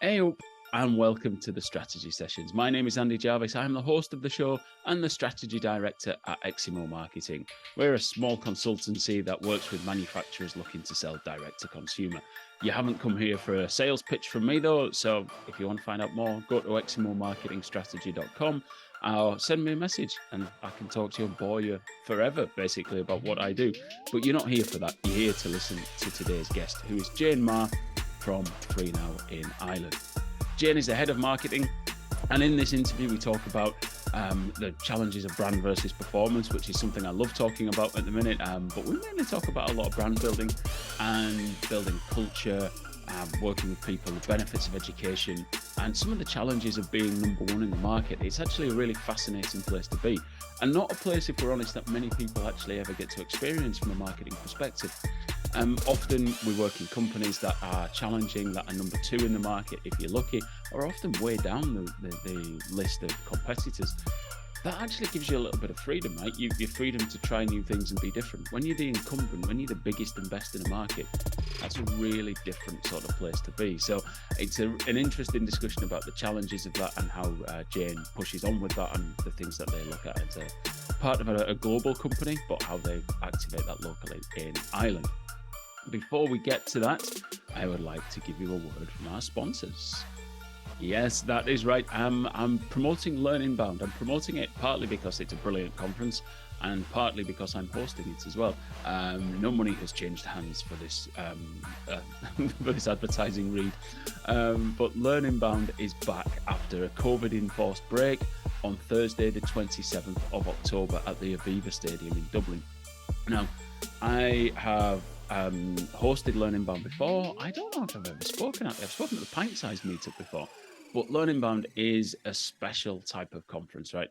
Hey up, and welcome to the Strategy Sessions. My name is Andy Jarvis. I'm the host of the show and the Strategy Director at Eximo Marketing. We're a small consultancy that works with manufacturers looking to sell direct to consumer. You haven't come here for a sales pitch from me though, so if you want to find out more, go to eximomarketingstrategy.com or send me a message and I can talk to you and bore you forever basically about what I do. But you're not here for that. You're here to listen to today's guest, who is Jane Maher from Free Now in Ireland. Jane is the head of marketing, and in this interview we talk about the challenges of brand versus performance, which is something I love talking about at the minute, but we mainly talk about a lot of brand building and building culture, working with people, the benefits of education, and some of the challenges of being number one in the market. It's actually a really fascinating place to be, and not a place, if we're honest, that many people actually ever get to experience from a marketing perspective. Often we work in companies that are challenging, that are number two in the market, if you're lucky, or often way down the list of competitors. That actually gives you a little bit of freedom, right? Your freedom to try new things and be different. When you're the incumbent, when you're the biggest and best in the market, that's a really different sort of place to be. So it's an interesting discussion about the challenges of that and how Jane pushes on with that and the things that they look at as a part of a global company, but how they activate that locally in Ireland. Before we get to that, I would like to give you a word from our sponsors. Yes, that is right. I'm promoting Learn Inbound. I'm promoting it partly because it's a brilliant conference and partly because I'm hosting it as well. No money has changed hands for this for this advertising read. But Learn Inbound is back after a COVID-enforced break on Thursday, the 27th of October at the Aviva Stadium in Dublin. Now, I have hosted Learn Inbound before. I don't know if I've ever spoken at it. I've spoken at the pint-sized meetup before. But Learn Inbound is a special type of conference, right?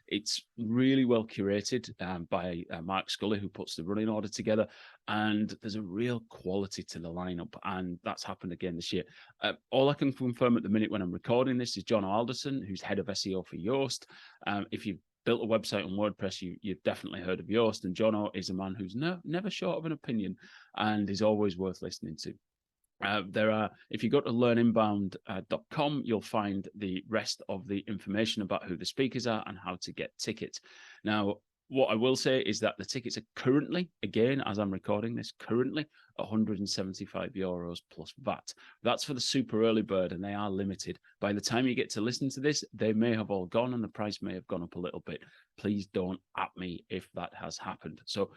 It's really well curated by Mark Scully, who puts the running order together. And there's a real quality to the lineup. And that's happened again this year. All I can confirm at the minute when I'm recording this is John Alderson, who's head of SEO for Yoast. If you've built a website on WordPress, you've definitely heard of Yoast. And Jono is a man who's never short of an opinion and is always worth listening to. If you go to learninbound.com, you'll find the rest of the information about who the speakers are and how to get tickets. Now, what I will say is that the tickets are currently, again, as I'm recording this, currently €175 plus VAT. That's for the super early bird, and they are limited. By the time you get to listen to this, they may have all gone and the price may have gone up a little bit. Please don't at me if that has happened. So,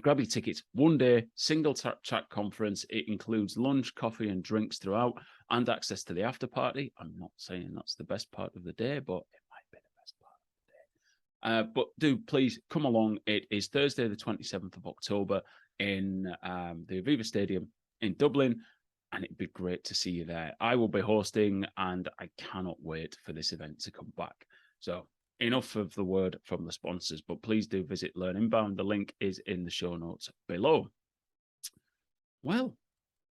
grab your tickets. 1 day, single track conference. It includes lunch, coffee, and drinks throughout, and access to the after party. I'm not saying that's the best part of the day, but it might be the best part of the day. But do please come along. It is Thursday, the 27th of October in the Aviva Stadium in Dublin, and it'd be great to see you there. I will be hosting, and I cannot wait for this event to come back. So, enough of the word from the sponsors, but please do visit Learn Inbound. The link is in the show notes below. Well,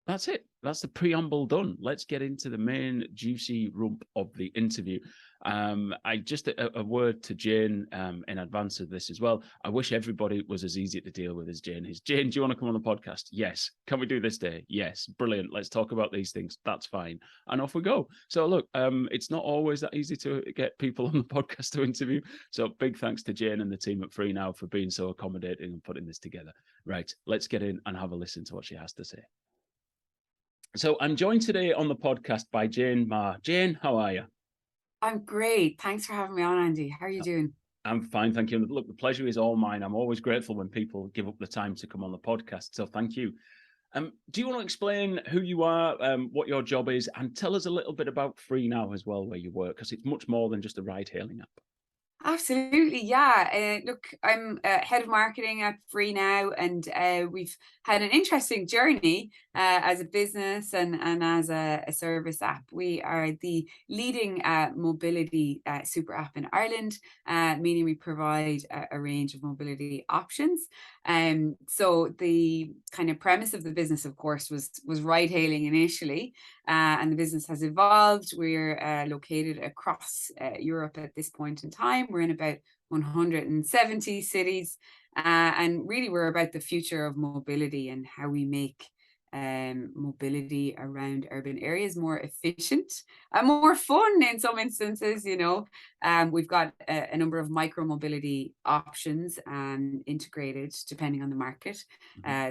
that's it. That's the preamble done. Let's get into the main juicy rump of the interview. I just a word to Jane in advance of this as well. I wish everybody was as easy to deal with as Jane is. Jane, do you want to come on the podcast? Yes. Can we do this day? Yes. Brilliant. Let's talk about these things. That's fine. And off we go. So look, it's not always that easy to get people on the podcast to interview. So big thanks to Jane and the team at Free Now for being so accommodating and putting this together. Right. Let's get in and have a listen to what she has to say. So I'm joined today on the podcast by Jane Maher. Jane, how are you? I'm great. Thanks for having me on, Andy. How are you doing? I'm fine, thank you. Look, the pleasure is all mine. I'm always grateful when people give up the time to come on the podcast. So thank you. Do you want to explain who you are, what your job is, and tell us a little bit about Free Now as well, where you work, because it's much more than just a ride-hailing app. Absolutely, yeah. Look, I'm head of marketing at Free Now, and we've had an interesting journey as a business and as a service app. We are the leading mobility super app in Ireland, meaning we provide a range of mobility options. So the kind of premise of the business, of course, was ride-hailing initially, and the business has evolved. We're located across Europe at this point in time. We're in about 170 cities, and really we're about the future of mobility and how we make mobility around urban areas more efficient and more fun in some instances. We've got a number of micro mobility options integrated depending on the market,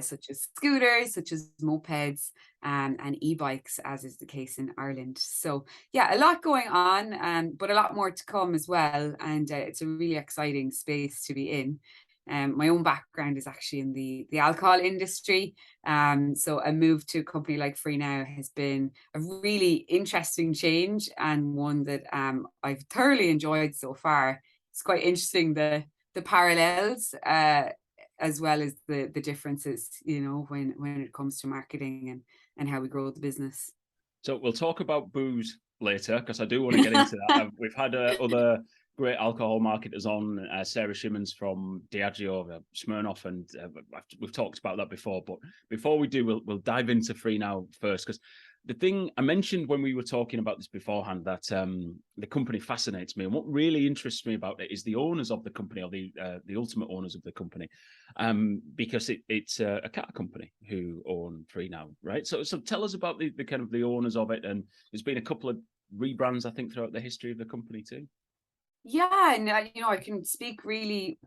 such as scooters, such as mopeds, and e-bikes, as is the case in Ireland. So yeah, a lot going on, but a lot more to come as well. And it's a really exciting space to be in. My own background is actually in the alcohol industry. So a move to a company like Free Now has been a really interesting change, and one that I've thoroughly enjoyed so far. It's quite interesting, the parallels, as well as the differences, when it comes to marketing and how we grow the business. So we'll talk about booze later, because I do want to get into that. We've had other great alcohol marketers on, Sarah Shimmons from Diageo, Smirnoff, and we've talked about that before. But before we do, we'll dive into Free Now first, because the thing I mentioned when we were talking about this beforehand, that the company fascinates me, and what really interests me about it is the owners of the company, or the ultimate owners of the company, because it's a car company who own Free Now, right? So tell us about the kind of the owners of it, and there's been a couple of rebrands, I think, throughout the history of the company too. Yeah, and I can speak really,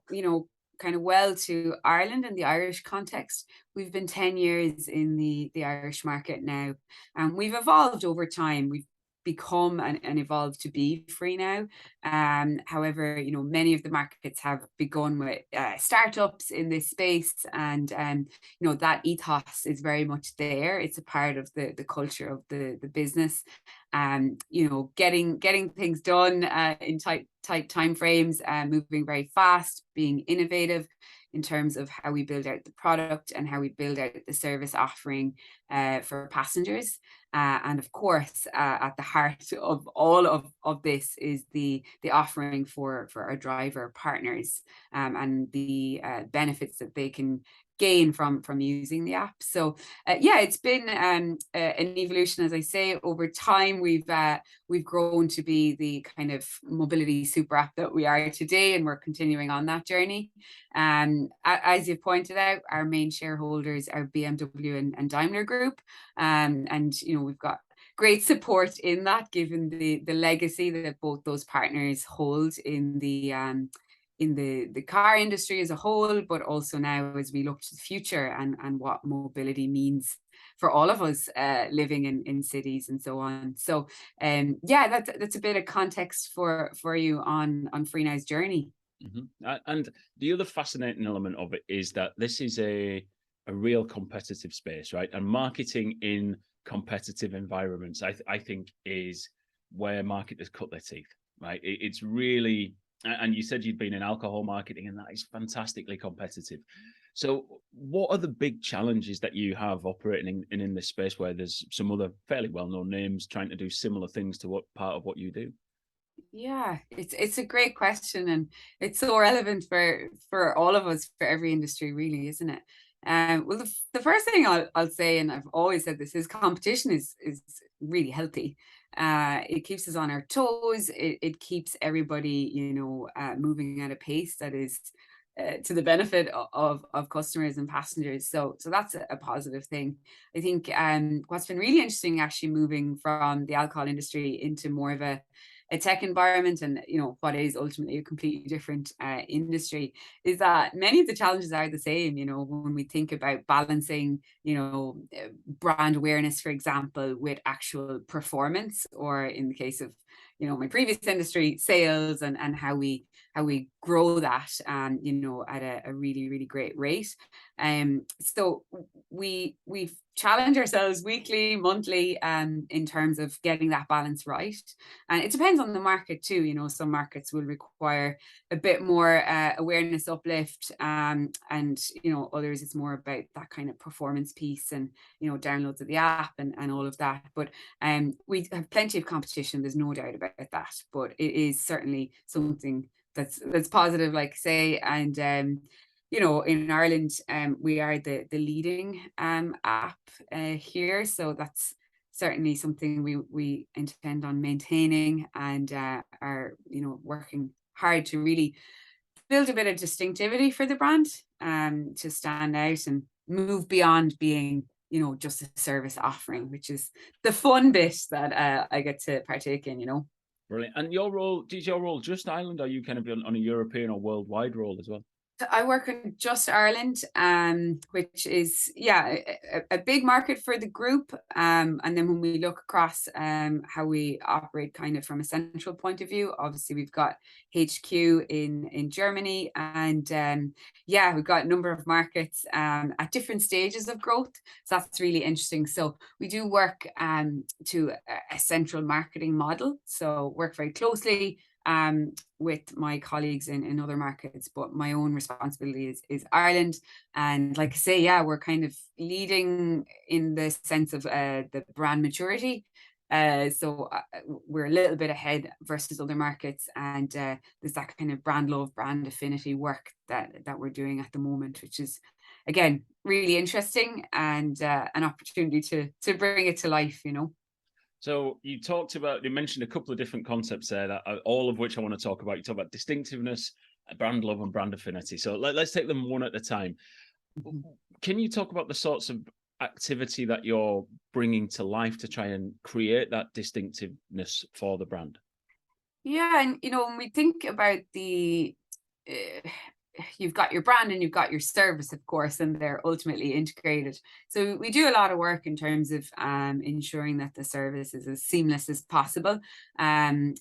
kind of well to Ireland and the Irish context. We've been 10 years in the Irish market now, and we've evolved over time. We've become and evolved to be Free Now. However, many of the markets have begun with startups in this space, and that ethos is very much there. It's a part of the culture of the business. Getting things done in tight time frames, moving very fast, being innovative in terms of how we build out the product and how we build out the service offering for passengers. And of course, at the heart of all of this is the offering for our driver partners, and the benefits that they can gain from using the app. So yeah, it's been an evolution, as I say. Over time, we've grown to be the kind of mobility super app that we are today, and we're continuing on that journey. As you pointed out, our main shareholders are BMW and Daimler Group, and we've got great support in that, given the legacy that both those partners hold in the car industry as a whole, but also now as we look to the future and what mobility means for all of us living in cities and so on. So yeah, that's a bit of context for you on Free Now's journey. And the other fascinating element of it is that this is a real competitive space, right? And marketing in competitive environments, I think, is where marketers cut their teeth, right? It's really, and you said you'd been in alcohol marketing, and that is fantastically competitive. So what are the big challenges that you have operating in this space, where there's some other fairly well-known names trying to do similar things to what part of what you do? Yeah, it's a great question, and it's so relevant for all of us, for every industry, really, isn't it? Well, the first thing I'll say, and I've always said this, is competition is really healthy. It keeps us on our toes. It keeps everybody, moving at a pace that is to the benefit of customers and passengers. So that's a positive thing. I think what's been really interesting, actually, moving from the alcohol industry into more of a tech environment, and what is ultimately a completely different industry, is that many of the challenges are the same. When we think about balancing brand awareness, for example, with actual performance, or in the case of my previous industry, sales, and how we grow that at a really, really great rate. So we challenge ourselves weekly, monthly, in terms of getting that balance right. And it depends on the market too. Some markets will require a bit more awareness uplift, and others, it's more about that kind of performance piece, and downloads of the app, and all of that. But we have plenty of competition, there's no doubt about that, but it is certainly something that's positive, like say. And in Ireland, we are the leading app here, so that's certainly something we intend on maintaining, and are working hard to really build a bit of distinctivity for the brand, to stand out and move beyond being just a service offering, which is the fun bit that I get to partake in, Brilliant. And your role, is your role just Ireland? Or are you kind of on a European or worldwide role as well? I work in just Ireland, which is a big market for the group. And then when we look across how we operate, kind of from a central point of view, obviously we've got HQ in Germany, and we've got a number of markets at different stages of growth. So that's really interesting. So we do work to a central marketing model. So work very closely with my colleagues in other markets, but my own responsibility is Ireland. And like I say, we're kind of leading in the sense of the brand maturity. So we're a little bit ahead versus other markets, and there's that kind of brand love, brand affinity work that we're doing at the moment, which is again really interesting, and an opportunity to bring it to life. So you mentioned a couple of different concepts there, that all of which I want to talk about. You talk about distinctiveness, brand love, and brand affinity. So let's take them one at a time. Can you talk about the sorts of activity that you're bringing to life to try and create that distinctiveness for the brand? Yeah, and when we think about you've got your brand and you've got your service, of course, and they're ultimately integrated. So we do a lot of work in terms of ensuring that the service is as seamless as possible, and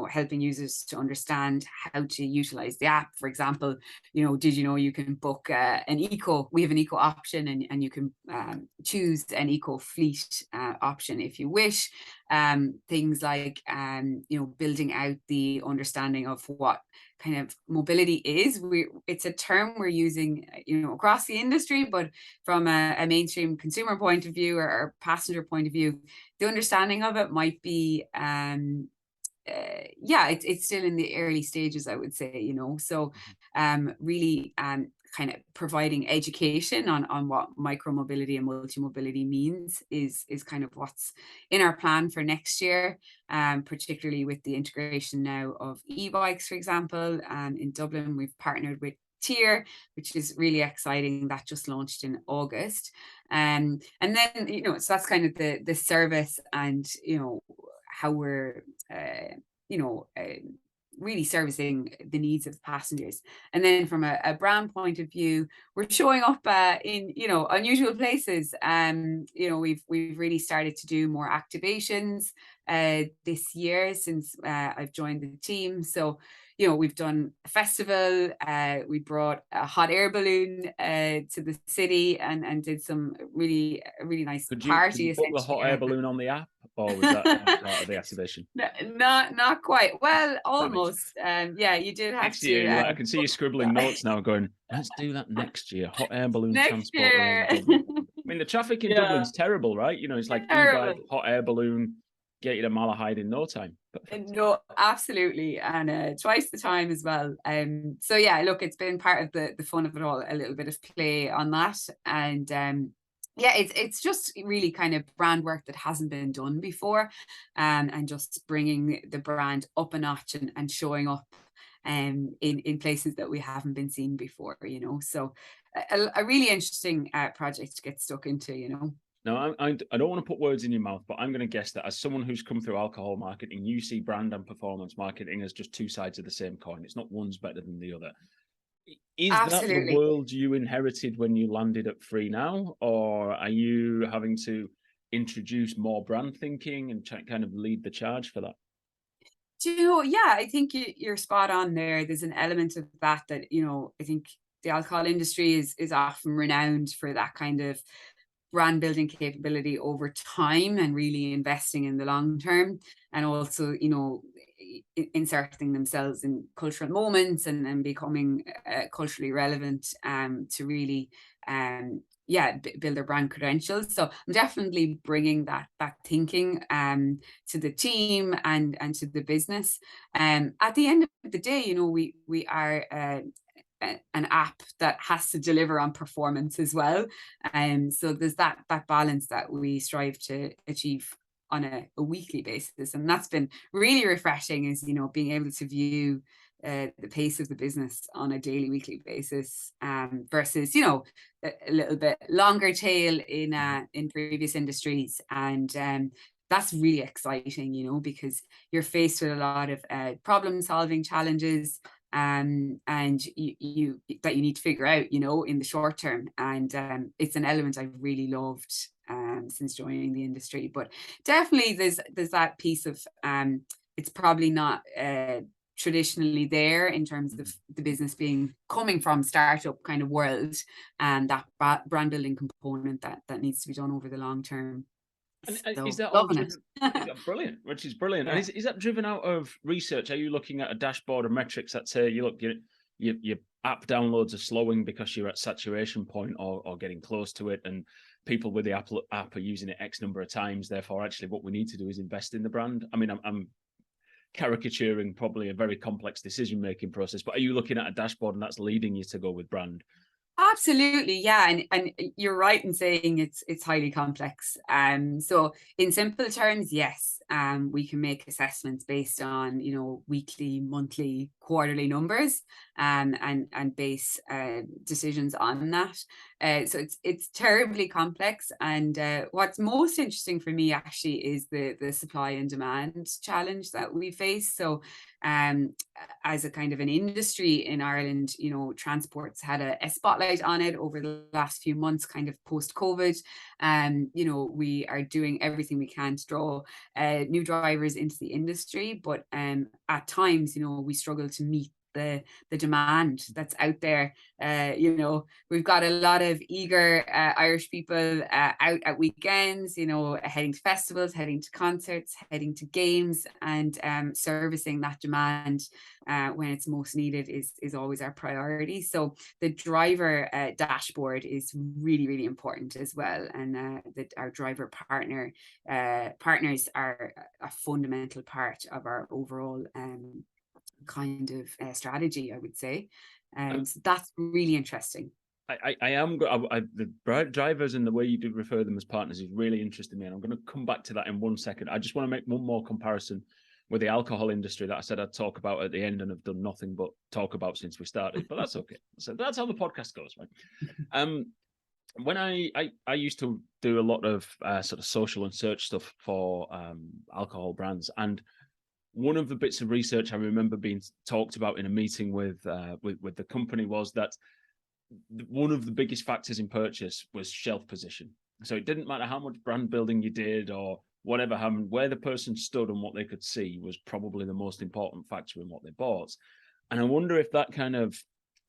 helping users to understand how to utilize the app. For example, did you know you can book an eco? We have an eco option, and you can choose an eco fleet option if you wish. Things like building out the understanding of what kind of mobility is. It's a term we're using across the industry, but from a mainstream consumer point of view, or passenger point of view, the understanding of it might be it's still in the early stages, I would say. So really kind of providing education on what micromobility and multi-mobility means is kind of what's in our plan for next year, particularly with the integration now of e-bikes, for example. In Dublin, we've partnered with Tier, which is really exciting. That just launched in August. And then, so that's kind of the service, and, how we're, really servicing the needs of passengers. And then from a brand point of view, we're showing up in unusual places. We've really started to do more activations this year since I've joined the team. So we've done a festival. We brought a hot air balloon to the city, and did some really nice Could party. you book the hot air balloon on the app, or was that not part of the activation? Not quite. Well, Damn it. almost. You did have Next year, to. I can see you scribbling notes now, going, "Let's do that next year." Hot air balloon Next transport year. around Dublin. I mean, the traffic in Dublin's terrible, right? It's like e-bike, Terrible. hot air balloon, get you to Malahide in no time. Perfect. No, absolutely, and twice the time as well. So yeah, look, it's been part of the fun of it all, a little bit of play on that, and it's just really kind of brand work that hasn't been done before, and just bringing the brand up a notch, and showing up in places that we haven't been seen before. So a really interesting project to get stuck into. Now, I don't want to put words in your mouth, but I'm going to guess that as someone who's come through alcohol marketing, you see brand and performance marketing as just two sides of the same coin. It's not one's better than the other. Is that the Absolutely. world you inherited when you landed at Free now, or are you having to introduce more brand thinking and kind of lead the charge for that? Yeah, I think you're spot on there. There's an element of that I think the alcohol industry is often renowned for that kind of brand building capability over time, and really investing in the long term, and also inserting themselves in cultural moments, and becoming culturally relevant, to really build their brand credentials. So I'm definitely bringing that thinking to the team, and to the business. At the end of the day, we are an app that has to deliver on performance as well. So there's that balance that we strive to achieve on a weekly basis. And that's been really refreshing, is, being able to view the pace of the business on a daily, weekly basis, versus, you know, a little bit longer tail in previous industries. And that's really exciting, you know, because you're faced with a lot of problem solving challenges, and you that you need to figure out, you know, in the short term. And it's an element I've really loved since joining the industry. But definitely there's that piece of it's probably not traditionally there in terms of the business being coming from startup kind of world, and that brand building component that needs to be done over the long term. And So is that all loving driven? Brilliant, which is brilliant. Yeah. And is that driven out of research? Are you looking at a dashboard of metrics that say your app downloads are slowing because you're at saturation point or getting close to it, and people with the app are using it X number of times. Therefore, actually, what we need to do is invest in the brand. I mean, I'm caricaturing probably a very complex decision making process, but are you looking at a dashboard and that's leading you to go with brand? Absolutely, yeah, and you're right in saying it's highly complex. So in simple terms, yes, we can make assessments based on, you know, weekly, monthly, quarterly numbers, and base decisions on that. So it's terribly complex. And what's most interesting for me actually is the supply and demand challenge that we face. So as a kind of an industry in Ireland, you know, transport's had a spotlight on it over the last few months, kind of post-COVID. You know, we are doing everything we can to draw new drivers into the industry, but at times, you know, we struggle to meet the demand that's out there. You know, we've got a lot of eager Irish people out at weekends, you know, heading to festivals, heading to concerts, heading to games, and servicing that demand when it's most needed is always our priority. So the driver dashboard is really, really important as well. And that our driver partners are a fundamental part of our overall kind of strategy, I would say. So that's really interesting. I am the drivers and the way you do refer them as partners is really interesting me, and I'm going to come back to that in 1 second. I just want to make one more comparison with the alcohol industry that I said I'd talk about at the end, and have done nothing but talk about since we started. But that's okay. So that's how the podcast goes, right? When I used to do a lot of sort of social and search stuff for alcohol brands, and one of the bits of research I remember being talked about in a meeting with the company was that one of the biggest factors in purchase was shelf position. So it didn't matter how much brand building you did or whatever happened, where the person stood and what they could see was probably the most important factor in what they bought. And I wonder if that kind of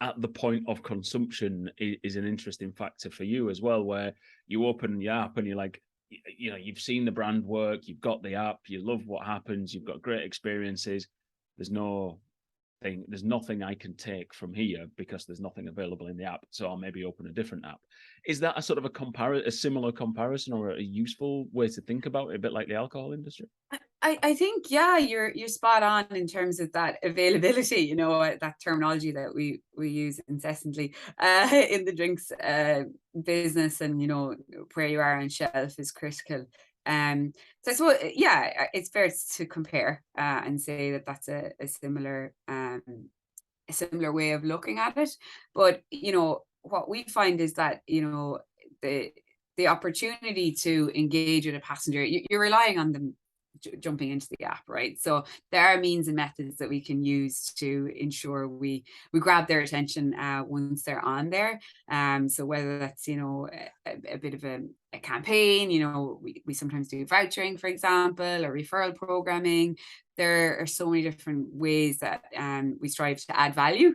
at the point of consumption is an interesting factor for you as well, where you open the app and you're like, you know, you've seen the brand work, you've got the app, you love what happens, you've got great experiences. There's nothing I can take from here because there's nothing available in the app. So I'll maybe open a different app. Is that a sort of a similar comparison or a useful way to think about it, a bit like the alcohol industry? I think, yeah, you're spot on in terms of that availability, you know, that terminology that we use incessantly in the drinks business, and, you know, where you are on shelf is critical. So I suppose, yeah, it's fair to compare and say that that's a similar way of looking at it. But, you know, what we find is that, you know, the opportunity to engage with a passenger, you're relying on them jumping into the app, right? So there are means and methods that we can use to ensure we grab their attention once they're on there. So whether that's, you know, a bit of a campaign, you know, we sometimes do vouchering, for example, or referral programming. There are so many different ways that we strive to add value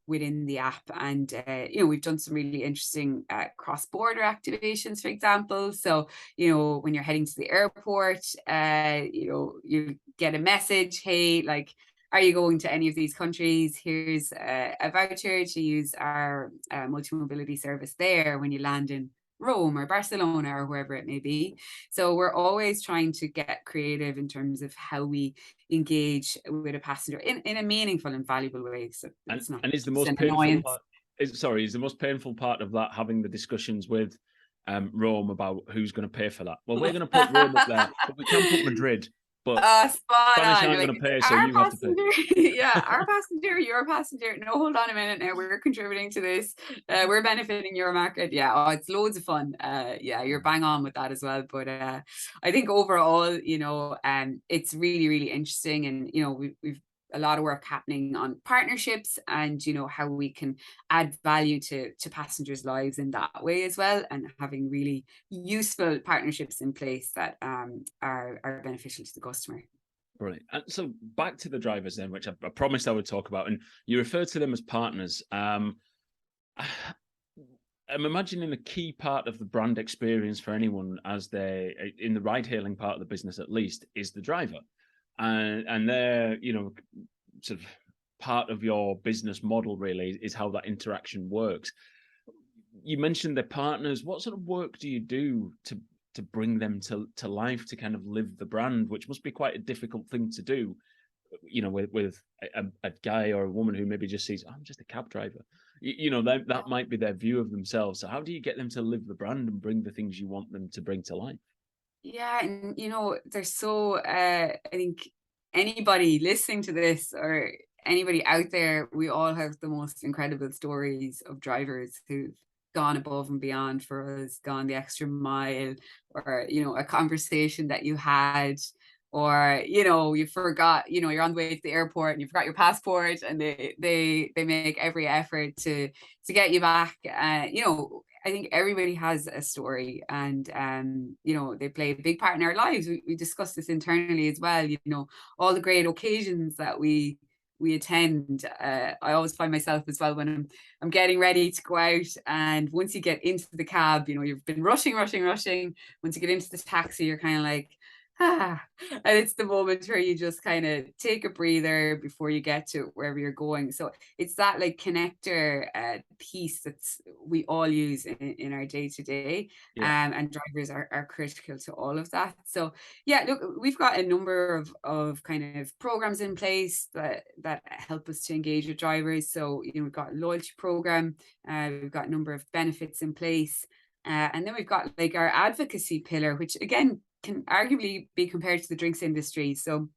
within the app. And, you know, we've done some really interesting cross-border activations, for example. So, you know, when you're heading to the airport, you know, you get a message, hey, like, are you going to any of these countries? Here's a voucher to use our multi-mobility service there when you land in Rome or Barcelona or wherever it may be. So we're always trying to get creative in terms of how we engage with a passenger in a meaningful and valuable way. So it's not and is the just most an painful annoyance. part is the most painful part of that having the discussions with Rome about who's going to pay for that? Well, we're going to put Rome up there, but we can put Madrid. but Spot Spanish on. aren't You're going like, to pay, so our you have to pay. passenger, yeah, our passenger, your passenger. No, hold on a minute now. We're contributing to this. We're benefiting your market. Yeah, oh, it's loads of fun. Yeah, you're bang on with that as well. But I think overall, it's really, really interesting, and we've a lot of work happening on partnerships and how we can add value to passengers' lives in that way as well, and having really useful partnerships in place that are beneficial to the customer. Brilliant. And so back to the drivers then, which I promised I would talk about, and you refer to them as partners. I'm imagining a key part of the brand experience for anyone as they in the ride hailing part of the business at least is the driver. And they're, sort of part of your business model really is how that interaction works. You mentioned their partners. What sort of work do you do to bring them to life, to kind of live the brand, which must be quite a difficult thing to do, with a guy or a woman who maybe just sees, "Oh, I'm just a cab driver." That might be their view of themselves. So how do you get them to live the brand and bring the things you want them to bring to life? Yeah, and there's so I think anybody listening to this or anybody out there, we all have the most incredible stories of drivers who've gone above and beyond for us, gone the extra mile, or a conversation that you had, or you forgot, you're on the way to the airport and you forgot your passport, and they make every effort to get you back. I think everybody has a story, and they play a big part in our lives. We discussed this internally as well. All the great occasions that we attend. I always find myself as well when I'm getting ready to go out, and once you get into the cab, you've been rushing, rushing, rushing. Once you get into the taxi, you're kind of like, ah, and it's the moment where you just kind of take a breather before you get to wherever you're going. So it's that like connector piece that's we all use in our day to day, Yeah. and drivers are critical to all of that. So yeah, look, we've got a number of kind of programs in place that help us to engage with drivers. So we've got a loyalty program, we've got a number of benefits in place, and then we've got like our advocacy pillar, which again can arguably be compared to the drinks industry. So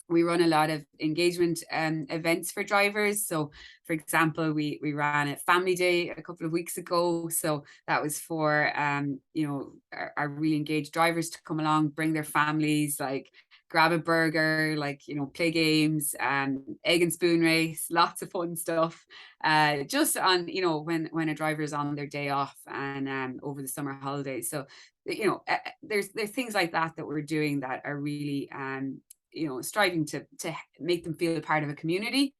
we run a lot of engagement events for drivers. So, for example, we ran a family day a couple of weeks ago. So that was for our really engaged drivers to come along, bring their families, like grab a burger, like play games, egg and spoon race, lots of fun stuff. Just on when a driver is on their day off and over the summer holidays. So there's things like that we're doing that are really striving to make them feel a part of a community,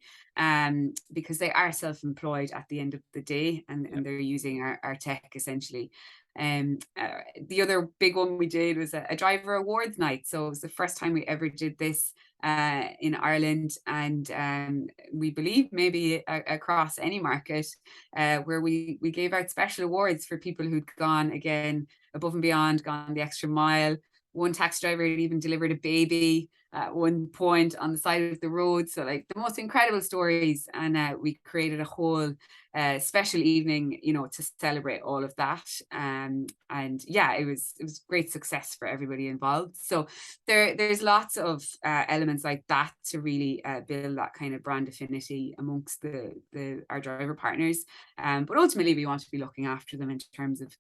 because they are self-employed at the end of the day, Yeah. and they're using our tech essentially. The other big one we did was a driver awards night. So it was the first time we ever did this in Ireland, and we believe maybe across any market, where we gave out special awards for people who'd gone again above and beyond, gone the extra mile. One taxi driver had even delivered a baby at one point on the side of the road. So like the most incredible stories. And we created a whole special evening, to celebrate all of that. And yeah, it was great success for everybody involved. So there's lots of elements like that to really build that kind of brand affinity amongst our driver partners. But ultimately we want to be looking after them in terms of,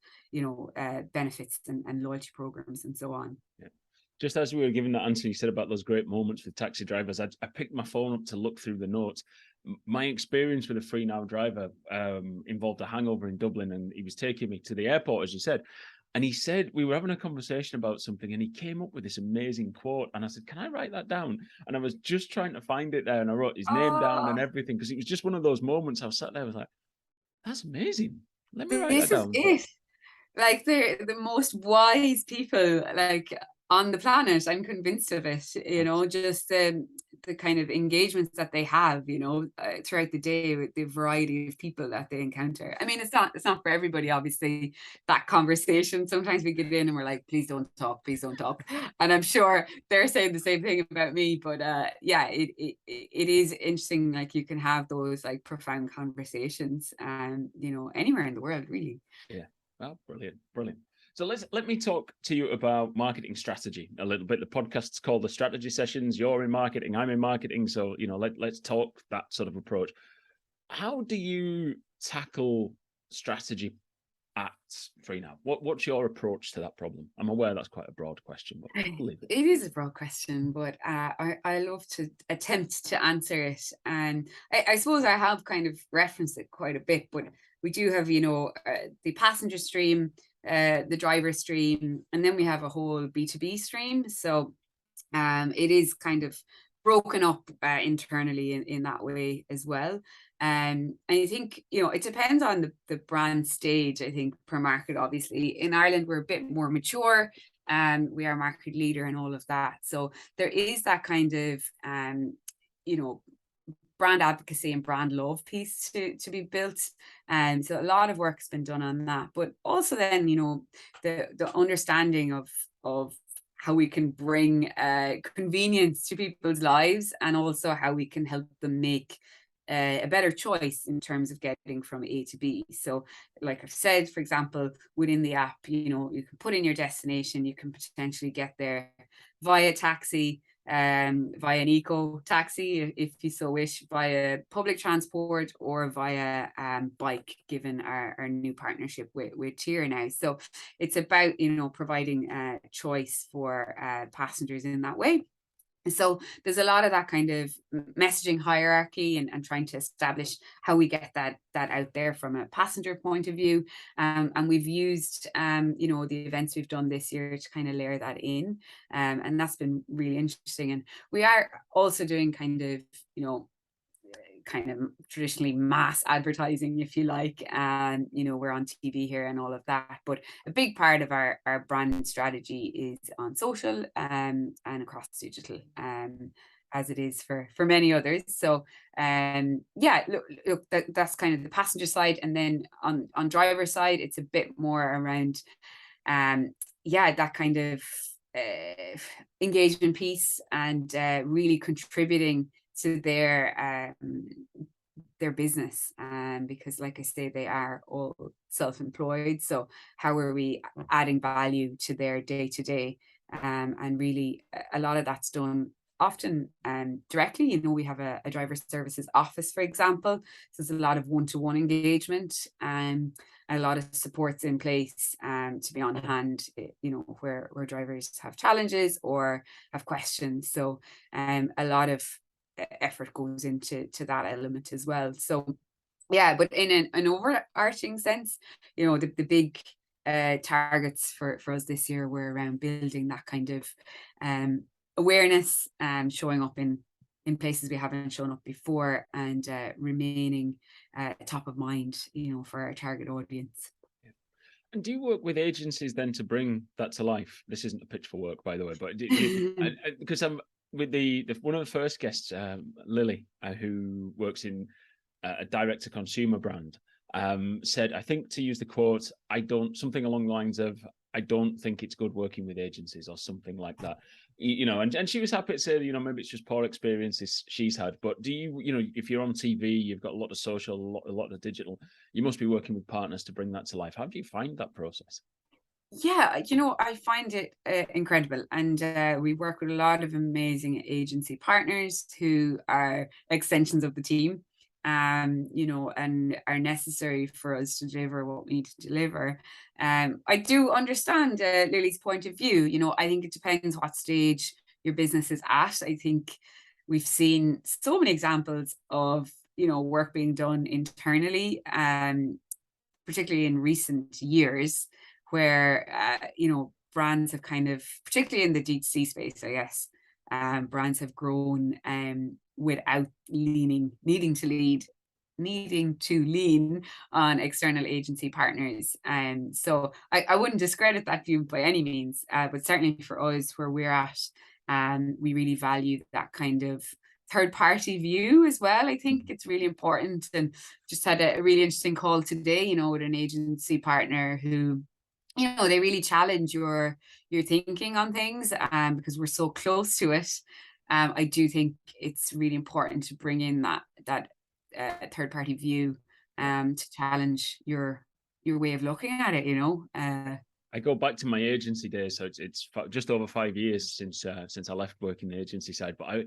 benefits and loyalty programs and so on. Yeah. Just as we were giving that answer, you said about those great moments with taxi drivers. I picked my phone up to look through the notes. My experience with a Free Now driver involved a hangover in Dublin, and he was taking me to the airport, as you said. And he said, we were having a conversation about something, and he came up with this amazing quote. And I said, "Can I write that down?" And I was just trying to find it there, and I wrote his name down and Oh, everything, because it was just one of those moments. I was sat there, I was like, "That's amazing. Let me write that this is down." it. Like they're the most wise people like on the planet. I'm convinced of it. Just the kind of engagements that they have, throughout the day with the variety of people that they encounter. I mean, it's not for everybody, obviously. That conversation. Sometimes we get in and we're like, please don't talk, please don't talk. And I'm sure they're saying the same thing about me. But yeah, it is interesting. Like you can have those like profound conversations, anywhere in the world, really. Yeah. Oh, brilliant, brilliant. So let me talk to you about marketing strategy a little bit. The podcast's called The Strategy Sessions. You're in marketing, I'm in marketing. So, let's talk that sort of approach. How do you tackle strategy at Freenow? What's your approach to that problem? I'm aware that's quite a broad question, but I'll leave it. It is a broad question, but I love to attempt to answer it. And I suppose I have kind of referenced it quite a bit, but we do have, the passenger stream, the driver stream, and then we have a whole B2B stream. So it is kind of broken up internally in that way as well. And I think, it depends on the brand stage, I think, per market. Obviously, in Ireland, we're a bit more mature. We are market leader and all of that. So there is that kind of, you know, brand advocacy and brand love piece to be built. And so a lot of work's been done on that. But also then, the understanding of how we can bring convenience to people's lives, and also how we can help them make a better choice in terms of getting from A to B. So like I've said, for example, within the app, you can put in your destination, you can potentially get there via taxi, via an eco taxi, if you so wish, via public transport, or via bike, given our new partnership with Tier now. So it's about, providing choice for passengers in that way. So there's a lot of that kind of messaging hierarchy, and trying to establish how we get that out there from a passenger point of view. And we've used, the events we've done this year to kind of layer that in. And that's been really interesting. And we are also doing kind of, traditionally mass advertising, if you like. And we're on TV here and all of that, but a big part of our brand strategy is on social, and across digital, as it is for many others. So look, that's kind of the passenger side. And then on driver side, it's a bit more around that kind of engagement piece, and really contributing to their business, because like I say, they are all self-employed. So how are we adding value to their day-to-day? And really a lot of that's done often directly. We have a driver services office, for example. So there's a lot of one-to-one engagement, and a lot of supports in place to be on hand, where drivers have challenges or have questions. So a lot of effort goes into that element as well. So but in an overarching sense, the big targets for us this year were around building that kind of awareness, and showing up in places we haven't shown up before, and remaining top of mind, for our target audience. And do you work with agencies then to bring that to life? This isn't a pitch for work, by the way, but because I'm with one of the first guests, Lily, who works in a direct-to-consumer brand, said, I think, to use the quote, something along the lines of, I don't think it's good working with agencies, or something like that. And she was happy to say, maybe it's just poor experiences she's had. But do you, if you're on TV, you've got a lot of social, a lot of digital, you must be working with partners to bring that to life. How do you find that process? Yeah, I find it incredible. And we work with a lot of amazing agency partners who are extensions of the team, and are necessary for us to deliver what we need to deliver. I do understand Lily's point of view. I think it depends what stage your business is at. I think we've seen so many examples of, work being done internally, particularly in recent years, where brands have kind of, particularly in the D2C space, I guess, brands have grown without needing to lean on external agency partners. So I wouldn't discredit that view by any means, but certainly for us, where we're at, we really value that kind of third party view as well. I think it's really important. And just had a really interesting call today, with an agency partner who, they really challenge your thinking on things, because we're so close to it. I do think it's really important to bring in that third party view, to challenge your way of looking at it. I go back to my agency days, so it's just over 5 years since I left working the agency side. But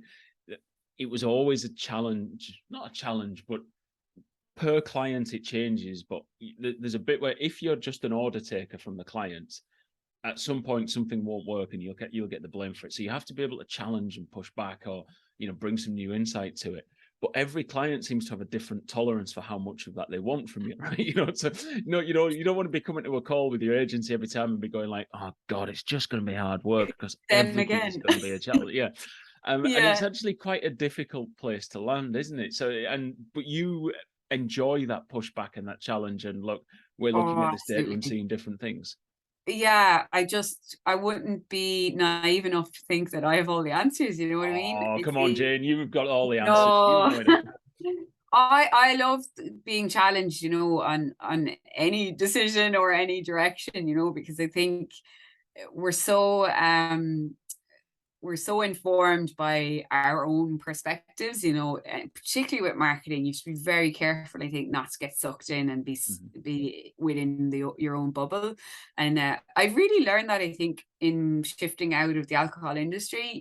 it was always a challenge, not a challenge, but per client it changes. But there's a bit where if you're just an order taker from the client, at some point something won't work and you'll get the blame for it. So you have to be able to challenge and push back, or bring some new insight to it. But every client seems to have a different tolerance for how much of that they want from you, right? So you don't want to be coming to a call with your agency every time and be going like, oh God, it's just going to be hard work because Then everything is again. going to be a challenge. Yeah. And it's Yeah. actually quite a difficult place to land, isn't it? So, but you enjoy that pushback and that challenge. And look, we're looking Oh, at this data and absolutely. seeing different things. Yeah, I wouldn't be naive enough to think that I have all the answers, you know what I mean? Oh, I come on, think, Jane. You've got all the answers. You no. know it. I love being challenged, on any decision or any direction, because I think we're so we're so informed by our own perspectives, and particularly with marketing. You should be very careful, I think, not to get sucked in and Mhm. be within your own bubble. And I've really learned that, I think, in shifting out of the alcohol industry.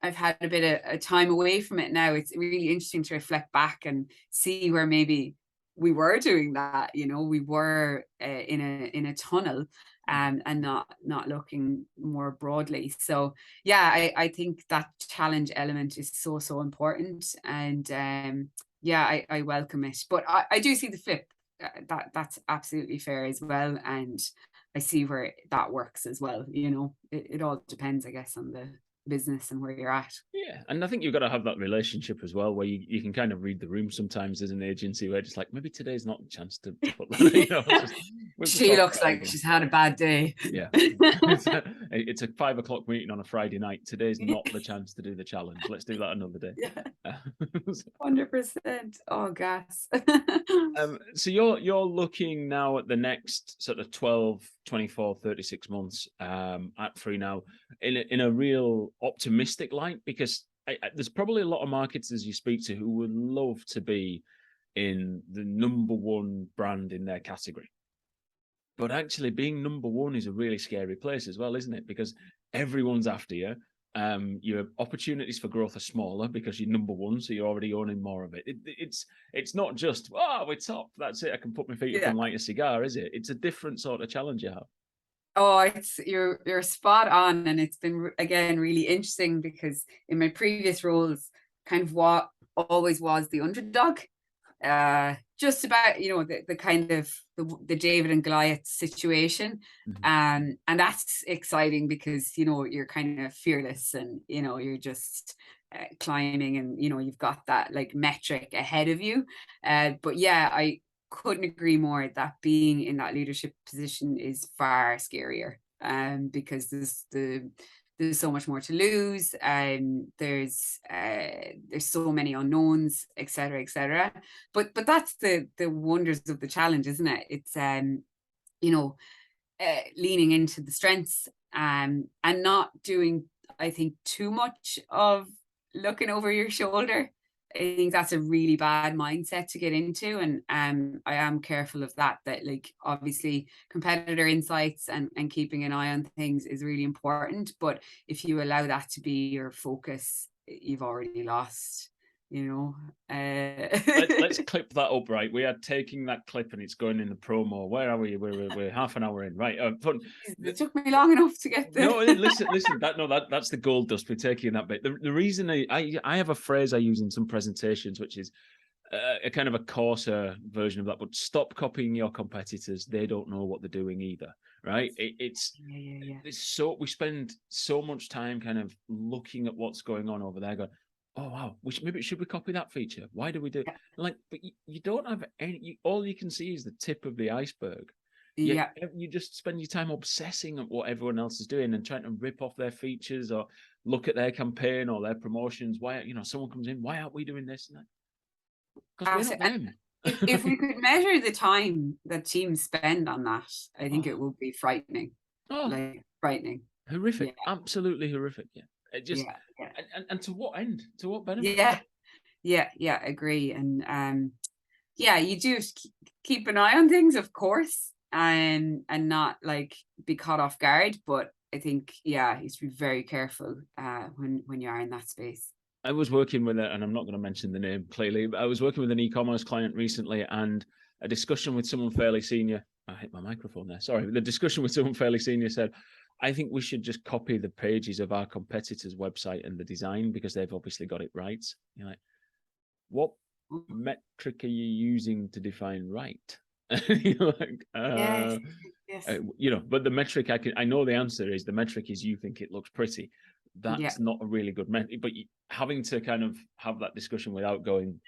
I've had a bit of a time away from it now. It's really interesting to reflect back and see where maybe we were doing that. We were in a tunnel, and not looking more broadly. So yeah, I think that challenge element is so important, and yeah, I welcome it. But I do see the flip. That's absolutely fair as well, and I see where that works as well. It all depends, I guess, on the business and where you're at. Yeah, and I think you've got to have that relationship as well, where you can kind of read the room sometimes as an agency, where it's like maybe today's not the chance to put that. Just we have to She talk looks about like other. she's had a bad day. Yeah, it's a 5 o'clock meeting on a Friday night. Today's not the chance to do the challenge. Let's do that another day. Yeah, 100%. Oh, gas. So you're looking now at the next sort of 12, 24, 36 months at Free now in a real optimistic light, because there's probably a lot of marketers you speak to who would love to be in the number one brand in their category. But actually being number one is a really scary place as well, isn't it? Because everyone's after you. Your opportunities for growth are smaller because you're number one, so you're already owning more of it. It's not just, oh, we're top, that's it, I can put my feet up Yeah. and light a cigar, is it? It's a different sort of challenge you have. Oh, you're spot on, and it's been again really interesting because in my previous roles, kind of what always was the underdog, just about the kind of the David and Goliath situation, Mhm. and that's exciting because you're kind of fearless, and you're just climbing, and you've got that like metric ahead of you, but yeah, I couldn't agree more that being in that leadership position is far scarier, because there's so much more to lose, and there's so many unknowns, etc., etc. But that's the wonders of the challenge, isn't it? It's you know leaning into the strengths, and not doing, I think, too much of looking over your shoulder. I think that's a really bad mindset to get into, and I am careful of that like obviously competitor insights and keeping an eye on things is really important, but if you allow that to be your focus, you've already lost, you know. Let's clip that up, right? We are taking that clip and it's going in the promo. Where are we? We're half an hour in, right? Fun. It took me long enough to get No, the listen. That's the gold dust. We're taking that bit. The reason I have a phrase I use in some presentations, which is a kind of a coarser version of that. But stop copying your competitors. They don't know what they're doing either, right? It's so we spend so much time kind of looking at what's going on over there, going, oh wow, maybe should we copy that feature? Why do we do like? But you don't have any. All you can see is the tip of the iceberg. Yet yeah. you just spend your time obsessing at what everyone else is doing and trying to rip off their features or look at their campaign or their promotions. Why, someone comes in, why aren't we doing this and that? Because we're not them. If we could measure the time that teams spend on that, I think Oh, it would be frightening. oh, Like frightening. horrific, Yeah, absolutely horrific. Yeah, it just yeah, yeah. and to what end? To what benefit? Yeah, yeah, agree. And yeah, you do keep an eye on things, of course. and not like be caught off guard. But I think, yeah, you have to be very careful when you are in that space. I was working with and I'm not going to mention the name clearly, but I was working with an e-commerce client recently, and a discussion with someone fairly senior. I hit my microphone there. Sorry. The discussion with someone fairly senior said, I think we should just copy the pages of our competitors' website and the design because they've obviously got it right. You're like, what metric are you using to define right? You're like, Yes, yes. but the metric I know the answer is the metric is you think it looks pretty. Yeah. That's not a really good metric, but having to kind of have that discussion without going,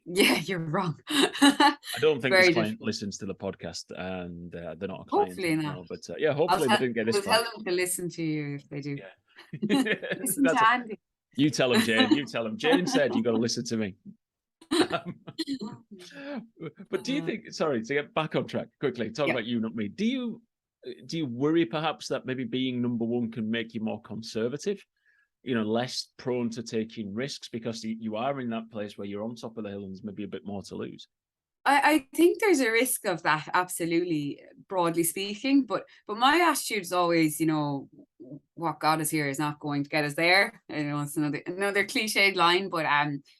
Yeah, you're wrong. I don't think this Very client difficult. listens to the podcast, and they're not a client. Hopefully not. No, but yeah, hopefully they didn't get this We'll far. tell them to listen to you if they do. Yeah. Listen to Andy. You tell them, Jane. You tell them. Jane said you got to listen to me. But do you think? Sorry, to get back on track quickly. Talk about you, not me. Do you worry perhaps that maybe being number one can make you more conservative? Less prone to taking risks because you are in that place where you're on top of the hill and there's maybe a bit more to lose. I think there's a risk of that, absolutely, broadly speaking. But my attitude is always, what got us here is not going to get us there. It's another cliched line, but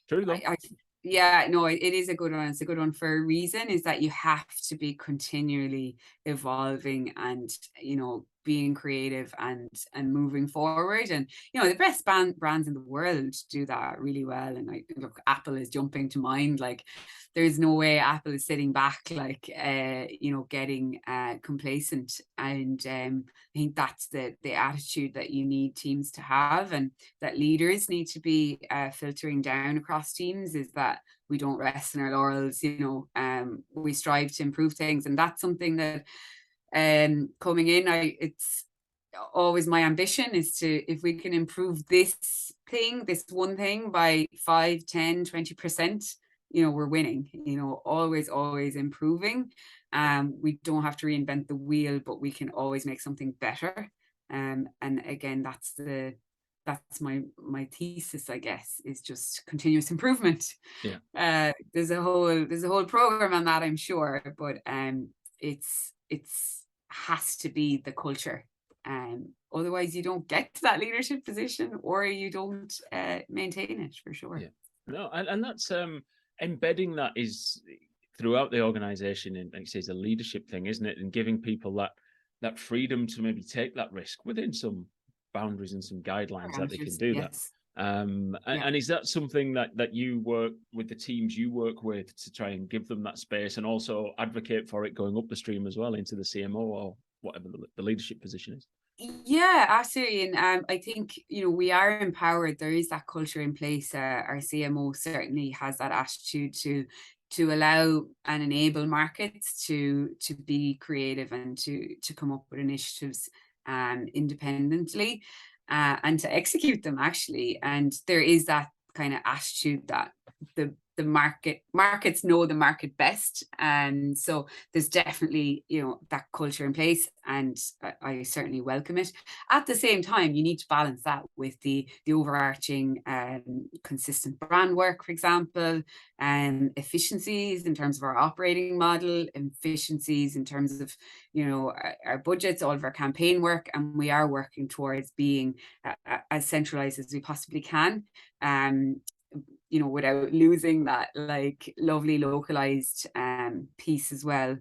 True though. yeah, no, it is a good one. It's a good one for a reason, is that you have to be continually evolving and, being creative and moving forward. And, the best brands in the world do that really well. And look, Apple is jumping to mind. Like, there's no way Apple is sitting back, like, getting complacent. And I think that's the attitude that you need teams to have, and that leaders need to be filtering down across teams, is that we don't rest in our laurels. We strive to improve things, and that's something that coming in, it's always my ambition is to, if we can improve this one thing by 5, 10, 20%, we're winning. Always improving. We don't have to reinvent the wheel, but we can always make something better. And again, that's my thesis, I guess, is just continuous improvement. Yeah. There's a whole program on that, I'm sure, but it's has to be the culture. Otherwise you don't get to that leadership position, or you don't maintain it, for sure. Yeah. No, and that's embedding that is throughout the organization, and like you say, it's a leadership thing, isn't it? And giving people that freedom to maybe take that risk within some boundaries and some guidelines that they can do that. And is that something that you work with the teams you work with to try and give them that space, and also advocate for it going up the stream as well into the CMO or whatever the leadership position is? Yeah, absolutely. And I think, we are empowered. There is that culture in place. Our CMO certainly has that attitude to allow and enable markets to be creative and to come up with initiatives independently and to execute them, actually. And there is that kind of attitude that the markets know the market best, and so there's definitely that culture in place, and I certainly welcome it. At the same time, you need to balance that with the overarching consistent brand work, for example, and efficiencies in terms of our operating model, efficiencies in terms of our budgets, all of our campaign work, and we are working towards being as centralized as we possibly can, without losing that like lovely localized piece as well.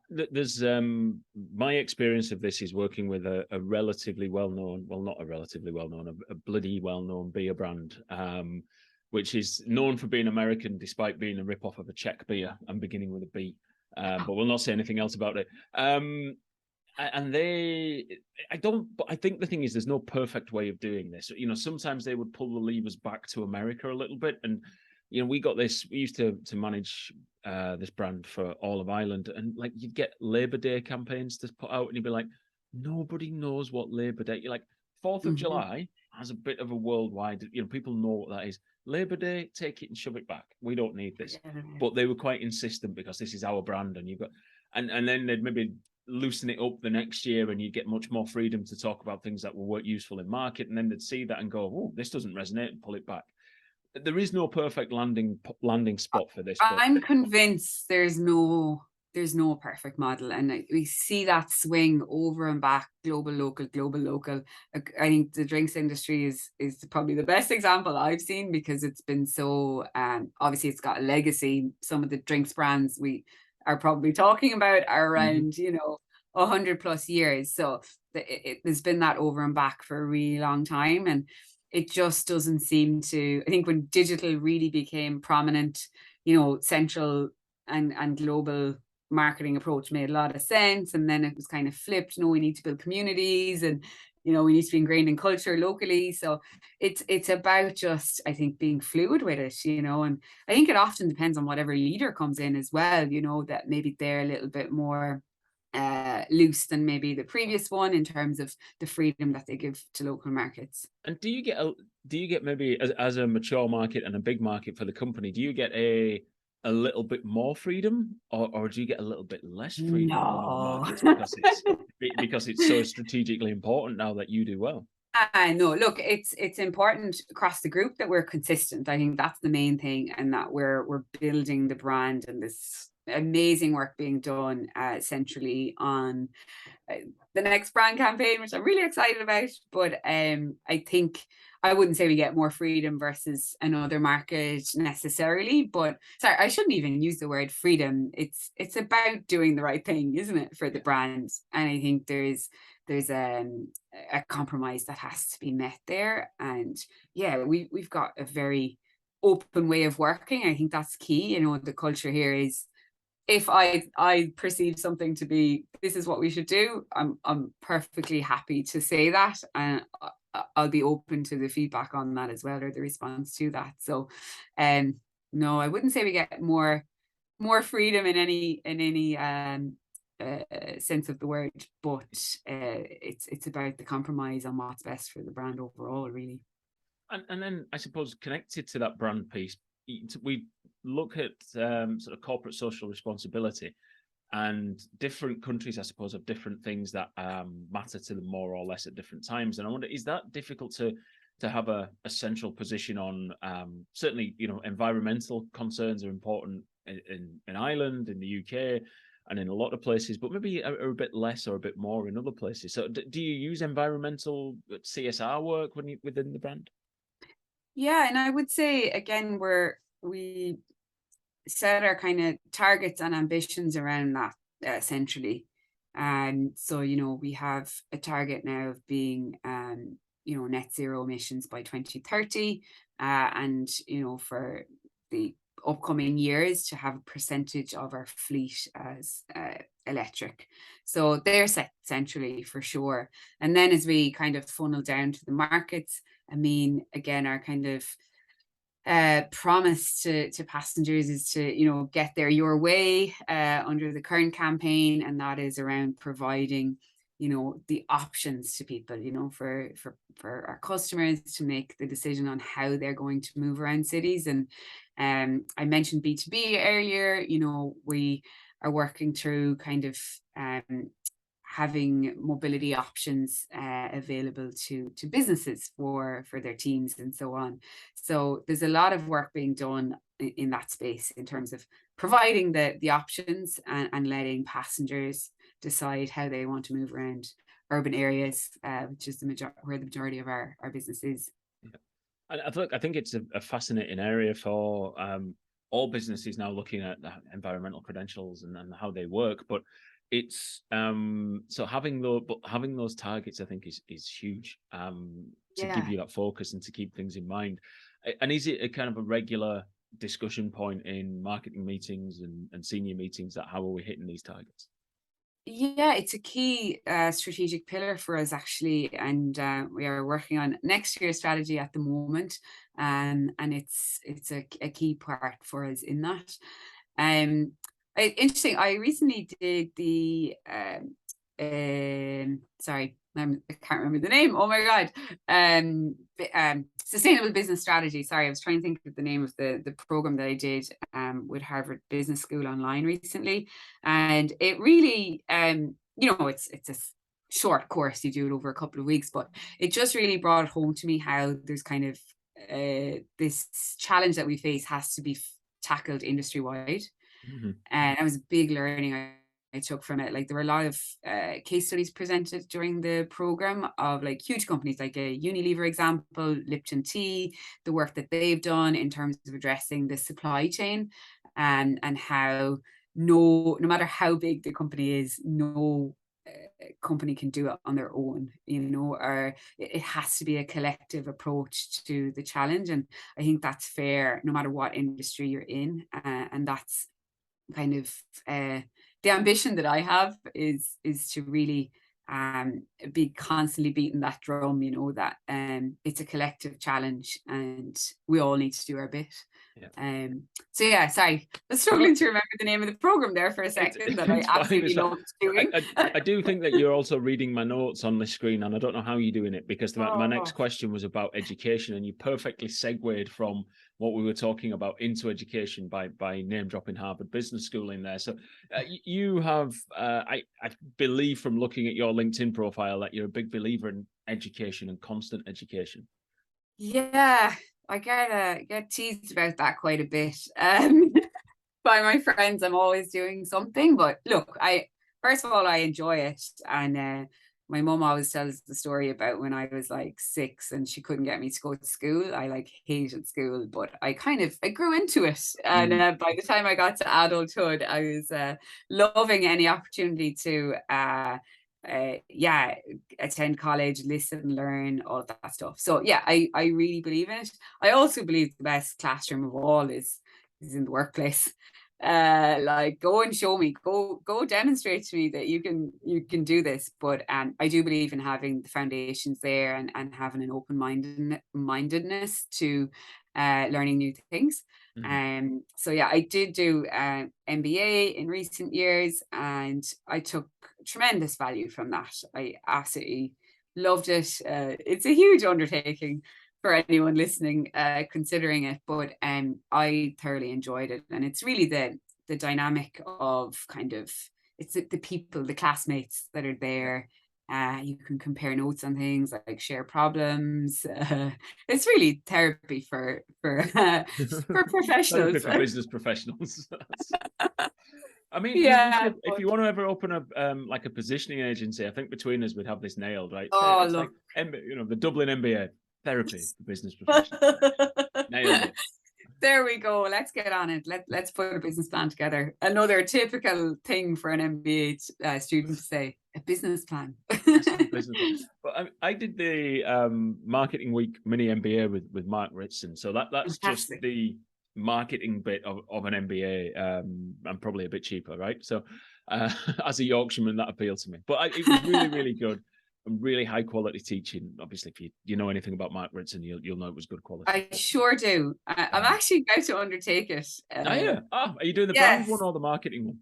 There's my experience of this is working with a relatively well-known, well, not a relatively well-known, a bloody well-known beer brand, which is known for being American despite being a rip-off of a Czech beer and beginning with a B. But we'll not say anything else about it. And I think the thing is, there's no perfect way of doing this. Sometimes they would pull the levers back to America a little bit. And, we used to manage this brand for all of Ireland, and like you'd get Labor Day campaigns to put out and you'd be like, nobody knows what Labor Day, you're like 4th of July has a bit of a worldwide, people know what that is. Labor Day, take it and shove it back. We don't need this. But they were quite insistent because this is our brand, and and then they'd maybe loosen it up the next year and you get much more freedom to talk about things that will work useful in market, and then they'd see that and go, oh, this doesn't resonate, and pull it back. There is no perfect landing spot for this. I'm convinced there's no there's no perfect model, and we see that swing over and back, global, local, global, local. I think the drinks industry is probably the best example I've seen, because it's been so obviously it's got a legacy. Some of the drinks brands we are probably talking about are Mhm. around 100+ years. So there's been that over and back for a really long time, and it just doesn't seem to. I think when digital really became prominent, central and global marketing approach made a lot of sense. And then it was kind of flipped. No, we need to build communities, and we need to be ingrained in culture locally. So it's about just, I think, being fluid with it, and I think it often depends on whatever leader comes in as well, that maybe they're a little bit more loose than maybe the previous one in terms of the freedom that they give to local markets. And do you get maybe as a mature market and a big market for the company, do you get a little bit more freedom, or do you get a little bit less freedom in other No. markets because it's so strategically important now that you do well? No, look, it's important across the group that we're consistent. I think that's the main thing, and that we're building the brand, and this amazing work being done centrally on uh, the next brand campaign, which I'm really excited about. But I think I wouldn't say we get more freedom versus another market necessarily. But sorry, I shouldn't even use the word freedom. It's about doing the right thing, isn't it, for the Yeah. brand? And I think there's a compromise that has to be met there. And yeah, we've got a very open way of working. I think that's key. The culture here is, if I perceive something to be, this is what we should do, I'm perfectly happy to say that, and I'll be open to the feedback on that as well, or the response to that. So, um, no, I wouldn't say we get more freedom in any sense of the word, but it's about the compromise on what's best for the brand overall, really. And then I suppose connected to that brand piece, we look at sort of corporate social responsibility, and different countries, I suppose, have different things that matter to them more or less at different times. And I wonder, is that difficult to have a central position on? Certainly, environmental concerns are important in Ireland, in the UK, and in a lot of places, but maybe are a bit less or a bit more in other places. So, do you use environmental CSR work within the brand? Yeah, and I would say again, we set our kind of targets and ambitions around that essentially. And so, we have a target now of being, net zero emissions by 2030. And, for the upcoming years to have a percentage of our fleet as electric. So they're set centrally for sure. And then as we kind of funnel down to the markets, I mean, again, our kind of promise to passengers is to get there your way under the current campaign, and that is around providing the options to people, for our customers to make the decision on how they're going to move around cities. And I mentioned B2B earlier. We are working through kind of having mobility options available to businesses for their teams and so on. So there's a lot of work being done in that space in terms of providing the options, and letting passengers decide how they want to move around urban areas, which is where the majority of our business is. Yeah. I think it's a fascinating area for all businesses now, looking at the environmental credentials and how they work. But it's so having those targets, I think, is huge, to give Yeah. you that focus and to keep things in mind. And is it a kind of a regular discussion point in marketing meetings and senior meetings, that how are we hitting these targets? Yeah, it's a key strategic pillar for us actually, and we are working on next year's strategy at the moment, and it's a key part for us in that. Interesting. I recently did the sorry, I can't remember the name. Oh my god. Sustainable business strategy. Sorry, I was trying to think of the name of the program that I did with Harvard Business School online recently, and it really it's a short course. You do it over a couple of weeks, but it just really brought home to me how there's kind of this challenge that we face has to be tackled industry wide. Mhm. And that was a big learning I took from it. Like there were a lot of case studies presented during the program of like huge companies like a Unilever example, Lipton Tea, the work that they've done in terms of addressing the supply chain, and how no matter how big the company is, no company can do it on their own, or it has to be a collective approach to the challenge. And I think that's fair no matter what industry you're in. And that's kind of the ambition that I have is to really be constantly beating that drum, that it's a collective challenge and we all need to do our bit. Yeah. So yeah, sorry, I was struggling to remember the name of the program there for a second that I absolutely loved doing. I do think that you're also reading my notes on the screen, and I don't know how you're doing it, because my next Oh, question was about education, and you perfectly segued from what we were talking about into education by name dropping Harvard Business School in there. So you have, I believe from looking at your LinkedIn profile, that you're a big believer in education and constant education. yeah, I get teased about that quite a bit. By my friends, I'm always doing something. But look, first of all, I enjoy it. And my mum always tells the story about when I was like 6 and she couldn't get me to go to school. I like hated school, but I grew into it. And Mm. by the time I got to adulthood, I was loving any opportunity to yeah, attend college, listen, learn, all of that stuff. So yeah, I really believe in it. I also believe the best classroom of all is in the workplace. Like go and show me, go demonstrate to me that you can do this. But I do believe in having the foundations there, and having an mindedness to learning new things. Mhm. So yeah, I did do MBA in recent years, and I took tremendous value from that. I absolutely loved it. It's a huge undertaking for anyone listening, considering it, but I thoroughly enjoyed it. And it's really the dynamic of kind of, it's the people, the classmates that are Yeah. there. You can compare notes on things, like share problems. It's really therapy for Therapy professionals. for business professionals. I mean, Yeah. if you want to ever open up like a positioning agency, I think between us we'd have this nailed, right? Oh, It's like look. the Dublin MBA, therapy for business professionals. Nailed it. There we go. Let's get on it. Let's put a business plan together. Another typical thing for an MBA student to say, a business plan. Let's have a business plan. But I did the marketing week mini MBA with Mark Ritson, so that's just Fantastic. the marketing bit of an MBA, and probably a bit cheaper, right? So as a Yorkshireman, that appealed to me. But it was really, really good and really high quality teaching. Obviously, if you know anything about Mark Ritson, you'll know it was good quality. I sure do. I'm Um, actually about to undertake it. yeah. Are you doing the brand one Yes, or the marketing one?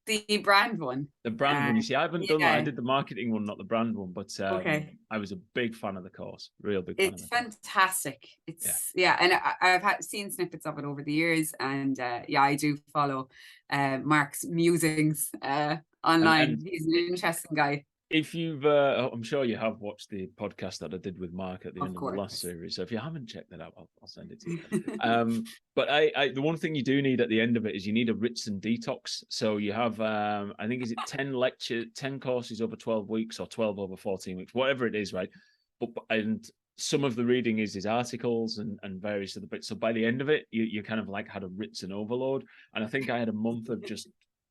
the brand one. The brand Uh, one. You see, I haven't done that. I yeah. did the marketing one, not the brand one. But Okay. I was a big fan of the course. Real big fan of It's the course. fantastic. Yeah. Yeah, and I've seen snippets of it over the years, and yeah, I do follow Mark's musings online. And He's an interesting guy, if you've, I'm sure you have watched the podcast that I did with Mark at the of end of the course. last series. So if you haven't checked that out, I'll send it to you. But the one thing you do need at the end of it is you need a Ritson detox. So you have, I think, is it 10 courses over 12 weeks or 12 over 14 weeks, whatever it is, right? And some of the reading is his articles and various other bits. So by the end of it, you kind of like had a Ritson overload. And I think I had a month of just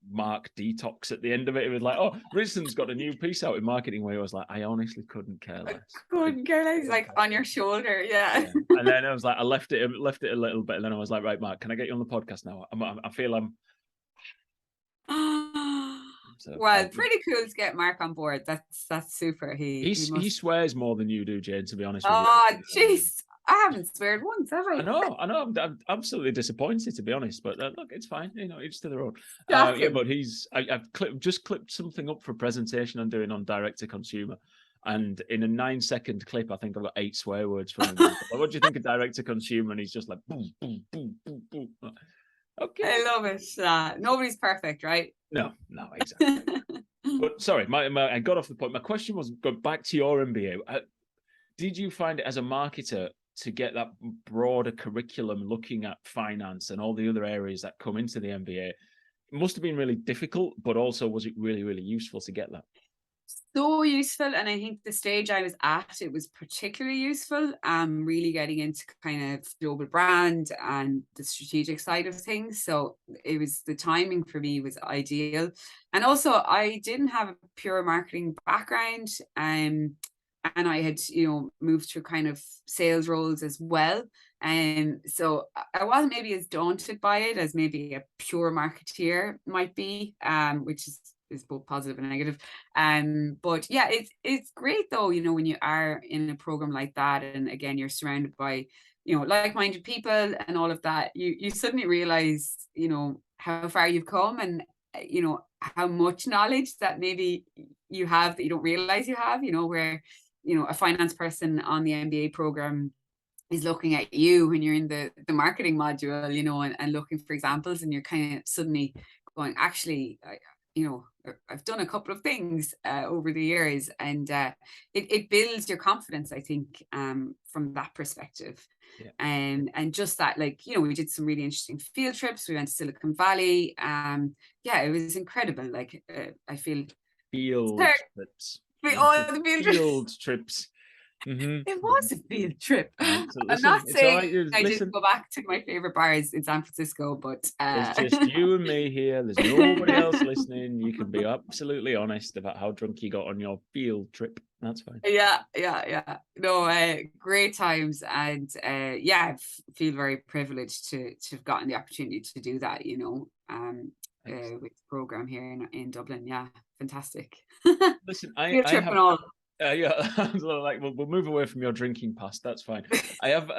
Mark detox at the end of it. It was like, oh, Ritson's got a new piece out in Marketing Way. I was like, I honestly couldn't care less. Couldn't care less, like on your shoulder, yeah. Yeah. And then I was like, I left it a little bit, and then I was like, right, Mark, can I get you on the podcast now? I feel so. Well, pretty cool to get Mark on board. That's super. He He must. swears more than you do, Jane. To be honest with you. Oh, jeez, I haven't sweared once, have I I? know. I'm absolutely disappointed, to be honest. But look, it's fine. Each to their own. Yeah, Shocking. but I've just clipped something up for a presentation I'm doing on direct to consumer, and in a 9-second clip, I think I've got 8 swear words from him. Like, what do you think of direct to consumer? And he's just like, boom, boom, boom, boom, boom. Okay. I love it. Nobody's perfect, right? No, exactly. But sorry, I got off the point. My question was, go back to your MBA. Did you find it as a marketer to get that broader curriculum looking at finance and all the other areas that come into the MBA? it must have been really difficult, but also was it really, really useful to get that? So useful, and I think the stage I was at, it was particularly useful. Really getting into kind of global brand and the strategic side of things. So it was, the timing for me was ideal, and also I didn't have a pure marketing background, and I had, moved through kind of sales roles as well. And so I wasn't maybe as daunted by it as maybe a pure marketeer might be, which is both positive and negative. But yeah, it's great though, when you are in a program like that, and again, you're surrounded by, like-minded people and all of that. You suddenly realize, how far you've come, and how much knowledge that maybe you have that you don't realize you have. Where a finance person on the MBA program is looking at you when you're in the marketing module, and looking for examples, and you're kind of suddenly going, actually, I've done a couple of things over the years, and it builds your confidence, I think, from that perspective. Yeah. And just that, like, we did some really interesting field trips. We went to Silicon Valley. Yeah, it was incredible. Like, I feel Field trips. the field trips. Field trips. Mm-hmm. It was a field trip. So I'm listen, not it's all saying right. I Listen, didn't go back to my favorite bars in San Francisco, but there's just you and me here. There's nobody else listening. You can be absolutely honest about how drunk you got on your field trip. That's fine. Yeah. No, great times, and yeah, I feel very privileged to have gotten the opportunity to do that. With the program here in Dublin. Yeah, fantastic. Listen, Field I trip have. and all. Yeah, like we'll move away from your drinking past. That's fine. I have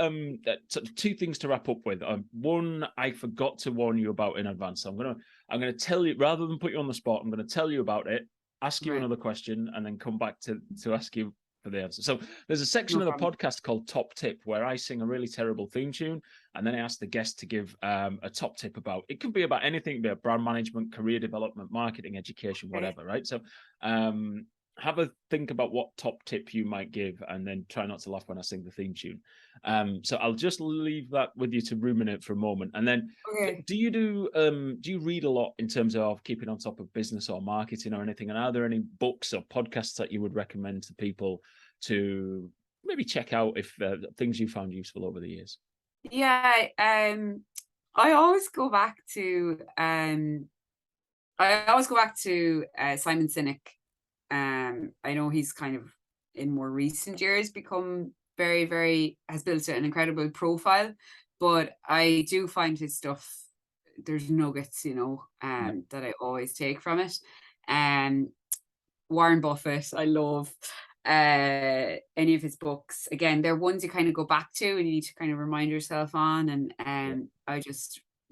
two things to wrap up with. One, I forgot to warn you about in advance. So I'm gonna tell you, rather than put you on the spot. I'm gonna tell you about it, ask you Right. another question, and then come back to ask you for the answer. So there's a section No of the problem. podcast called Top Tip where I sing a really terrible theme tune, and then I ask the guest to give a top tip about. It can be about anything, it can be about brand management, career development, marketing, education, whatever. Right. So have a think about what top tip you might give, and then try not to laugh when I sing the theme tune. So I'll just leave that with you to ruminate for a moment. And then Okay. do you read a lot in terms of keeping on top of business or marketing or anything? And are there any books or podcasts that you would recommend to people to maybe check out if things you found useful over the years? Yeah. I always go back to Simon Sinek. I know he's kind of in more recent years become very, very, has built an incredible profile, but I do find his stuff, there's nuggets, Yeah. that I always take from it. Um, Warren Buffett, I love any of his books. Again, they're ones you kind of go back to and you need to kind of remind yourself on. And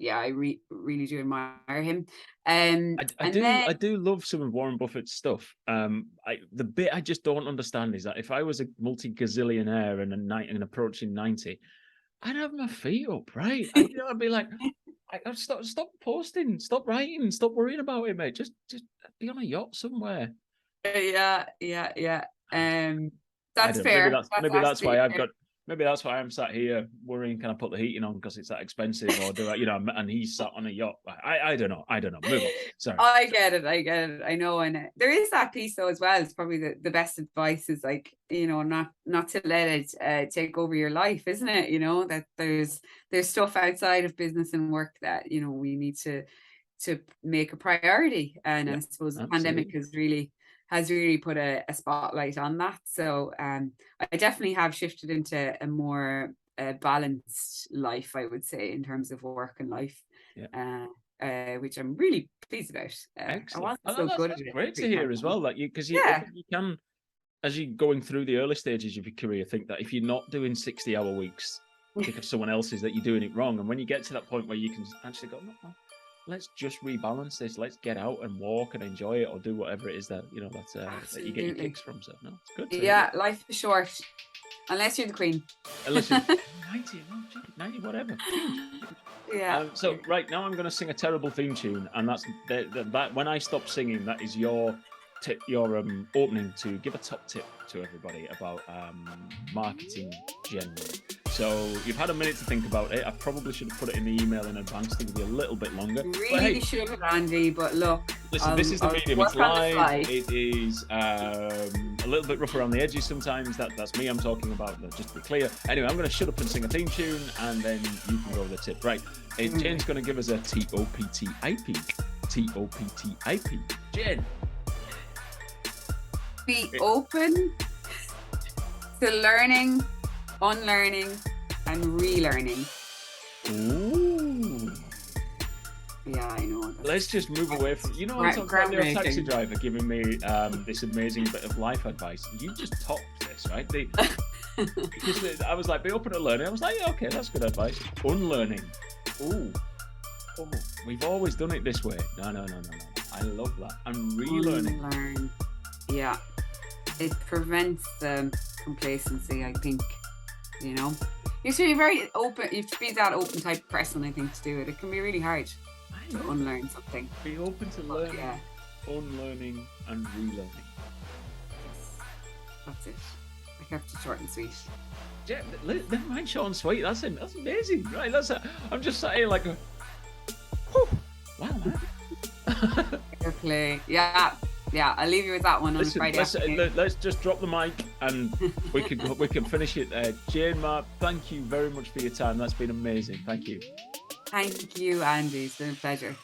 Yeah. I really do admire him. I And then do love some of Warren Buffett's stuff. The bit I just don't understand is that if I was a multi-gazillionaire and approaching 90, I'd have my feet up, right? I'd be like, I'd stop posting, stop writing, stop worrying about it, mate. Just be on a yacht somewhere. yeah. I That's don't know. fair. That's absolutely fair. Maybe that's why I'm sat here worrying, can I put the heating on because it's that expensive, or do I, and he's sat on a yacht. I don't know. Move on. Sorry. I get it. I know. And there is that piece though as well. It's probably the best advice is, like, not to let it take over your life, isn't it? That there's stuff outside of business and work that, we need to make a priority. And Yeah, I suppose the absolutely. pandemic has really put a spotlight on that. So I definitely have shifted into a more balanced life, I would say, in terms of work and life. Yeah. Which I'm really pleased about. I Excellent. wasn't so good at That's it great to hear as pre-pandemic. well. That because I Yeah. think you can, as you're going through the early stages of your career, think that if you're not doing 60-hour weeks, think of someone else's that you're doing it wrong. And when you get to that point where you can actually go, no, let's just rebalance this. Let's get out and walk and enjoy it, or do whatever it is that that you get your kicks from. So no, it's good. Yeah, life is short. Unless you're the queen. Unless you're 90, whatever. Huge. Yeah. So right now I'm going to sing a terrible theme tune, and that's that. When I stop singing, that is your tip, your opening to give a top tip to everybody about marketing generally. So you've had a minute to think about it. I probably should have put it in the email in advance to give you a little bit longer. Really should have, Andy, but look. Listen, this is the medium. It's work on the fly. live. It is a little bit rough around the edges sometimes. That's me I'm talking about, just to be clear. Anyway, I'm going to shut up and sing a theme tune, and then you can go with the tip. Right. Jane's going to give us a TOPTIP. TOPTIP. Jane. Be open to learning, unlearning, and relearning. Ooh. Yeah, I know. Let's just move away from, you know, I'm talking about your taxi driver giving me this amazing bit of life advice. You just topped this, right? Because I was like, be open to learning. I was like, yeah, okay, that's good advice. Unlearning. Ooh. Oh, we've always done it this way. No. I love that. And relearning. Unlearn. Yeah. It prevents the complacency, I think, you know. You should be very open. You have to be that open type of person, I think, to do it. It can be really hard to unlearn something. Be open to learning, unlearning, and relearning. Yes. That's it. I kept it short and sweet. Yeah, never mind short and sweet. That's amazing, right? I'm just sat here like, whew, wow, man. Fair play. Yeah. I'll leave you with that one on Friday. Let's just drop the mic and we can finish it there. Jane, Maher, thank you very much for your time. That's been amazing. Thank you. Thank you, Andy. It's been a pleasure.